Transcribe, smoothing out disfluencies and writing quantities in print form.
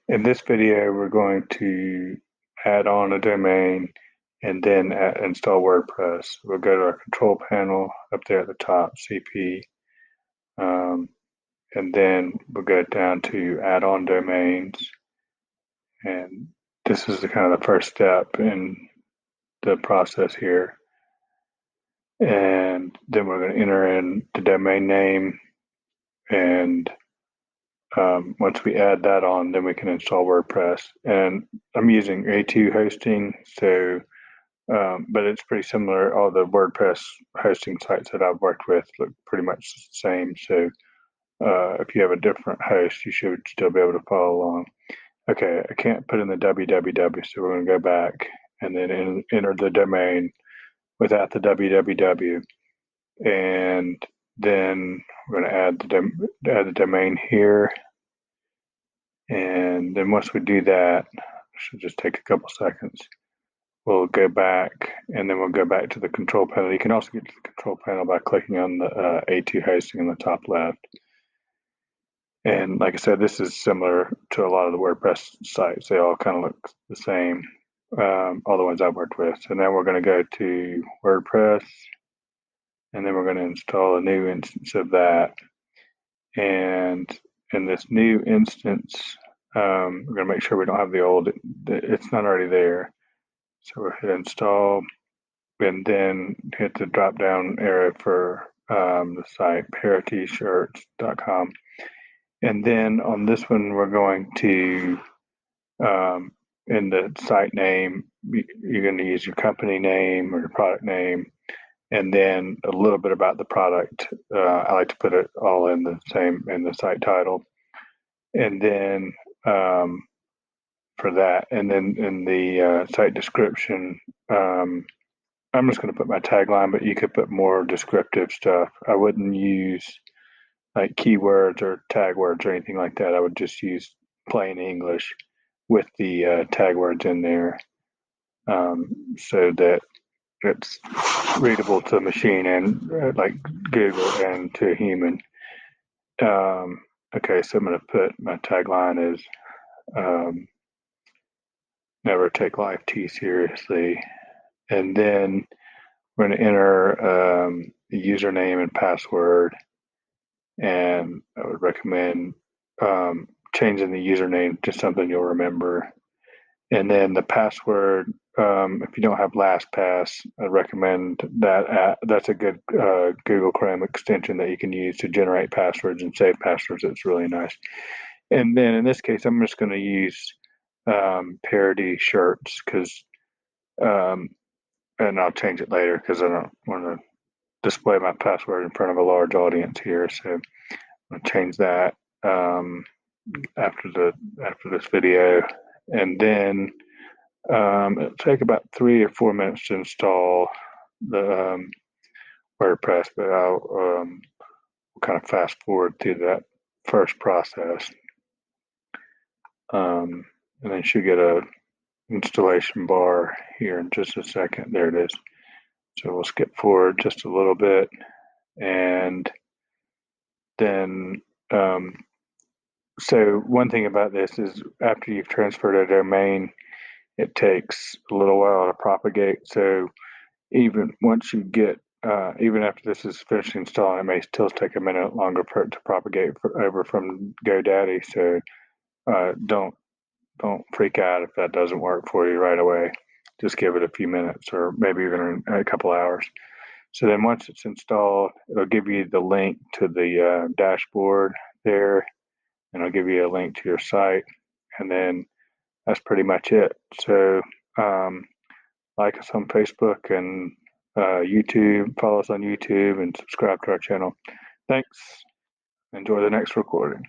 In this video, we're going to add on a domain and then install WordPress. We'll go to our control panel up there at the top, CP, and then we'll go down to add on domains. And this is the kind of the first step in the process here. And then we're going to enter in the domain name, and once we add that on, then we can install WordPress. And I'm using A2 hosting, so but it's pretty similar. All the WordPress hosting sites that I've worked with look pretty much the same. So if you have a different host, you should still be able to follow along. Okay, I can't put in the www, so we're going to go back and then enter the domain without the www, and then we're going to add the domain here. And then once we do that, it should just take a couple seconds. We'll go back, and then we'll go back to the control panel. You can also get to the control panel by clicking on the A2 hosting in the top left. And like I said, this is similar to a lot of the WordPress sites. They all kind of look the same, all the ones I've worked with. So now we're going to go to WordPress, and then we're going to install a new instance of that. And in this new instance, we're going to make sure we don't have the old, it's not already there. So we'll hit install, and then hit the drop down arrow for the site, paratyshirts.com. And then on this one, we're going to, in the site name, you're going to use your company name or your product name, and then a little bit about the product. I like to put it all in the site title. And then for that, and then in the site description, I'm just going to put my tagline, but you could put more descriptive stuff. I wouldn't use like keywords or tag words or anything like that. I would just use plain English with the tag words in there, so that it's readable to a machine and like Google and to a human. Okay, so I'm going to put my tagline is never take life too seriously. And then we're going to enter the username and password. And I would recommend changing the username to something you'll remember. And then the password, if you don't have LastPass, I recommend that. That's a good Google Chrome extension that you can use to generate passwords and save passwords. It's really nice. And then in this case, I'm just going to use parody shirts because, and I'll change it later because I don't want to display my password in front of a large audience here. So I'll change that after this video, and then it'll take about 3 or 4 minutes to install the WordPress, but I'll kind of fast forward through that first process, and then you should get a installation bar here in just a second. There it is. So we'll skip forward just a little bit, and then so one thing about this is after you've transferred a domain, it takes a little while to propagate. So even once you get, even after this is finished installing, it may still take a minute longer for it to propagate over from GoDaddy. So don't freak out if that doesn't work for you right away. Just give it a few minutes or maybe even a couple hours. So then once it's installed, it'll give you the link to the dashboard there, and I'll give you a link to your site, and then that's pretty much it. So like us on Facebook and YouTube, follow us on YouTube, and subscribe to our channel. Thanks. Enjoy the next recording.